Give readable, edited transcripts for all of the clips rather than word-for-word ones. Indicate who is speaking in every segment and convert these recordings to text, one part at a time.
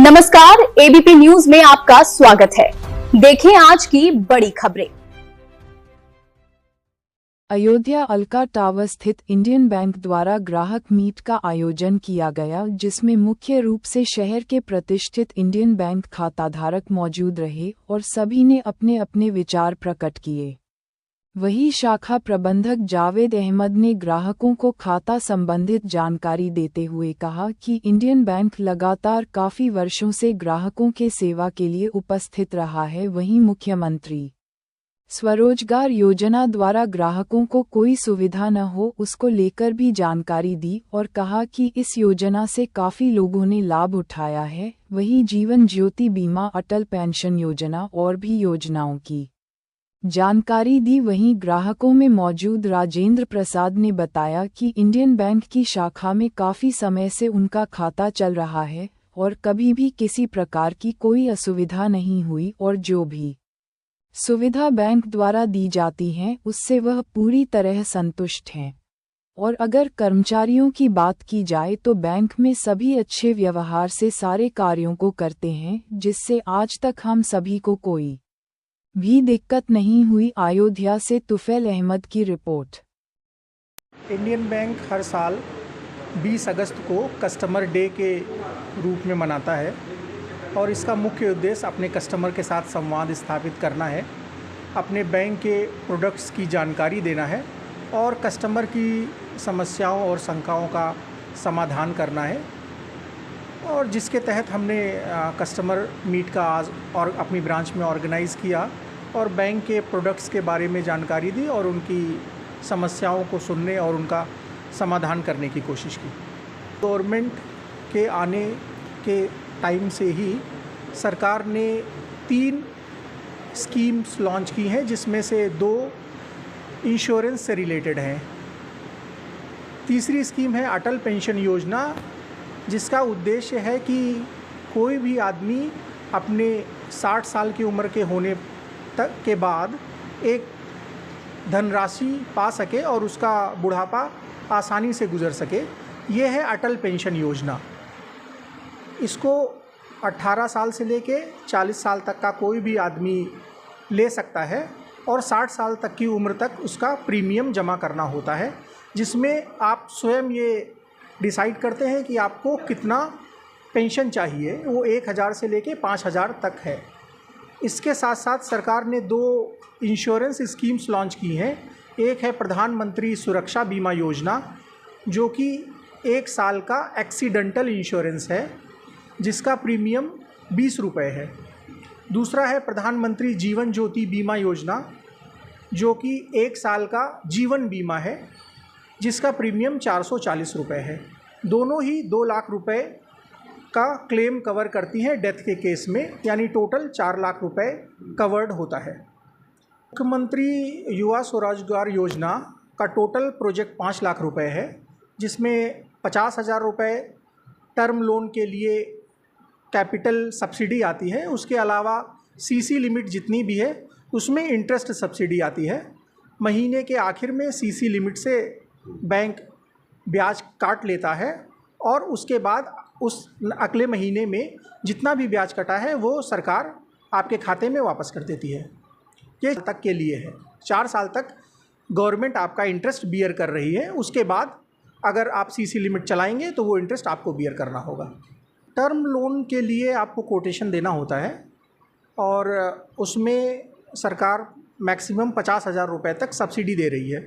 Speaker 1: नमस्कार, ABP news में आपका स्वागत है। देखें आज की बड़ी खबरें।
Speaker 2: अयोध्या अलका टावर स्थित इंडियन बैंक द्वारा ग्राहक मीट का आयोजन किया गया, जिसमें मुख्य रूप से शहर के प्रतिष्ठित इंडियन बैंक खाताधारक मौजूद रहे और सभी ने अपने अपने विचार प्रकट किए। वहीं शाखा प्रबंधक जावेद अहमद ने ग्राहकों को खाता संबंधित जानकारी देते हुए कहा कि इंडियन बैंक लगातार काफी वर्षों से ग्राहकों के सेवा के लिए उपस्थित रहा है। वहीं मुख्यमंत्री स्वरोजगार योजना द्वारा ग्राहकों को कोई सुविधा न हो, उसको लेकर भी जानकारी दी और कहा कि इस योजना से काफी लोगों ने लाभ उठाया है। वहीं जीवन ज्योति बीमा, अटल पेंशन योजना और भी योजनाओं की जानकारी दी। वहीं ग्राहकों में मौजूद राजेंद्र प्रसाद ने बताया कि इंडियन बैंक की शाखा में काफी समय से उनका खाता चल रहा है और कभी भी किसी प्रकार की कोई असुविधा नहीं हुई और जो भी सुविधा बैंक द्वारा दी जाती हैं उससे वह पूरी तरह संतुष्ट हैं। और अगर कर्मचारियों की बात की जाए तो बैंक में सभी अच्छे व्यवहार से सारे कार्यों को करते हैं, जिससे आज तक हम सभी को कोई भी दिक्कत नहीं हुई। अयोध्या से तुफैल अहमद की रिपोर्ट।
Speaker 3: इंडियन बैंक हर साल 20 अगस्त को कस्टमर डे के रूप में मनाता है और इसका मुख्य उद्देश्य अपने कस्टमर के साथ संवाद स्थापित करना है, अपने बैंक के प्रोडक्ट्स की जानकारी देना है और कस्टमर की समस्याओं और शंकाओं का समाधान करना है। और जिसके तहत हमने कस्टमर मीट का आज और अपनी ब्रांच में ऑर्गेनाइज़ किया और बैंक के प्रोडक्ट्स के बारे में जानकारी दी और उनकी समस्याओं को सुनने और उनका समाधान करने की कोशिश की। गवर्नमेंट के आने के टाइम से ही सरकार ने 3 स्कीम्स लॉन्च की हैं, जिसमें से 2 इंश्योरेंस से रिलेटेड हैं। तीसरी स्कीम है अटल पेंशन योजना, जिसका उद्देश्य है कि कोई भी आदमी अपने 60 साल की उम्र के होने तक के बाद एक धनराशि पा सके और उसका बुढ़ापा आसानी से गुजर सके। ये है अटल पेंशन योजना। इसको 18 साल से लेके 40 साल तक का कोई भी आदमी ले सकता है और 60 साल तक की उम्र तक उसका प्रीमियम जमा करना होता है, जिसमें आप स्वयं ये डिसाइड करते हैं कि आपको कितना पेंशन चाहिए। वो 1000 से लेके 5000 तक है। इसके साथ साथ सरकार ने 2 इंश्योरेंस स्कीम्स लॉन्च की हैं। एक है प्रधानमंत्री सुरक्षा बीमा योजना, जो कि 1 साल का एक्सीडेंटल इंश्योरेंस है, जिसका प्रीमियम 20 रुपये है। दूसरा है प्रधानमंत्री जीवन ज्योति बीमा योजना, जो कि 1 साल का जीवन बीमा है, जिसका प्रीमियम 440 रुपये है। दोनों ही 2 लाख रुपए का क्लेम कवर करती हैं डेथ के केस में, यानी टोटल 4 लाख रुपए कवर्ड होता है। मुख्यमंत्री युवा स्वरोजगार योजना का टोटल प्रोजेक्ट 5 लाख रुपए है, जिसमें 50,000 रुपये टर्म लोन के लिए कैपिटल सब्सिडी आती है। उसके अलावा सीसी लिमिट जितनी भी है उसमें इंटरेस्ट सब्सिडी आती है। महीने के आखिर में सीसी लिमिट से बैंक ब्याज काट लेता है और उसके बाद उस अगले महीने में जितना भी ब्याज कटा है वो सरकार आपके खाते में वापस कर देती है। ये तक के लिए है। 4 साल तक गवर्नमेंट आपका इंटरेस्ट बियर कर रही है। उसके बाद अगर आप सीसी लिमिट चलाएंगे तो वो इंटरेस्ट आपको बियर करना होगा। टर्म लोन के लिए आपको कोटेशन देना होता है और उसमें सरकार मैक्सिमम 50,000 रुपये तक सब्सिडी दे रही है।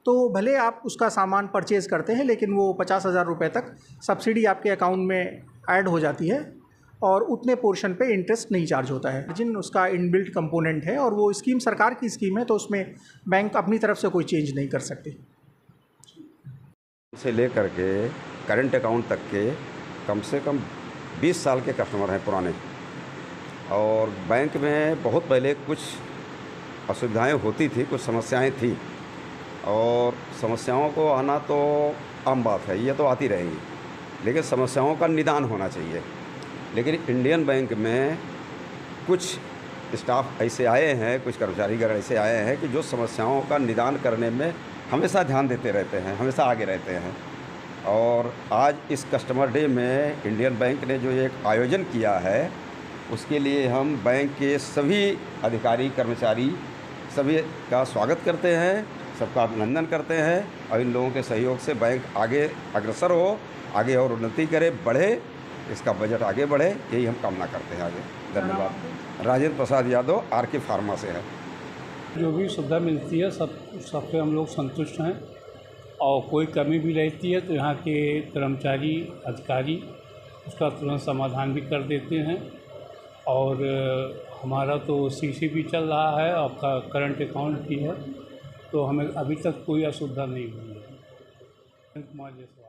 Speaker 3: तो भले आप उसका सामान परचेज़ करते हैं, लेकिन वो 50,000 रुपये तक सब्सिडी आपके अकाउंट में ऐड हो जाती है और उतने पोर्शन पे इंटरेस्ट नहीं चार्ज होता है। जिन उसका इनबिल्ट कंपोनेंट है और वो स्कीम सरकार की स्कीम है, तो उसमें बैंक अपनी तरफ से कोई चेंज नहीं कर सकती।
Speaker 4: से लेकर के करंट अकाउंट तक के कम से कम 20 साल के कस्टमर हैं पुराने। और बैंक में बहुत पहले कुछ असुविधाएं होती थी, कुछ समस्याएं थी और समस्याओं को आना तो आम बात है, ये तो आती रहेंगी, लेकिन समस्याओं का निदान होना चाहिए। लेकिन इंडियन बैंक में कुछ स्टाफ ऐसे आए हैं, कुछ कर्मचारीगण ऐसे आए हैं कि जो समस्याओं का निदान करने में हमेशा ध्यान देते रहते हैं, हमेशा आगे रहते हैं। और आज इस कस्टमर डे में इंडियन बैंक ने जो एक आयोजन किया है उसके लिए हम बैंक के सभी अधिकारी कर्मचारी सभी का स्वागत करते हैं, सबका अभिनंदन करते हैं और इन लोगों के सहयोग से बैंक आगे अग्रसर हो, आगे और उन्नति करे, बढ़े, इसका बजट आगे बढ़े, यही हम कामना करते हैं आगे। धन्यवाद। राजेंद्र प्रसाद यादव RK फार्मा से है।
Speaker 5: जो भी सुविधा मिलती है सबसे हम लोग संतुष्ट हैं और कोई कमी भी रहती है तो यहाँ के कर्मचारी अधिकारी उसका तुरंत समाधान भी कर देते हैं। और हमारा तो CC भी चल रहा है, आपका करंट अकाउंट भी है, तो हमें अभी तक कोई असुविधा नहीं हुई है। कुमार जैसा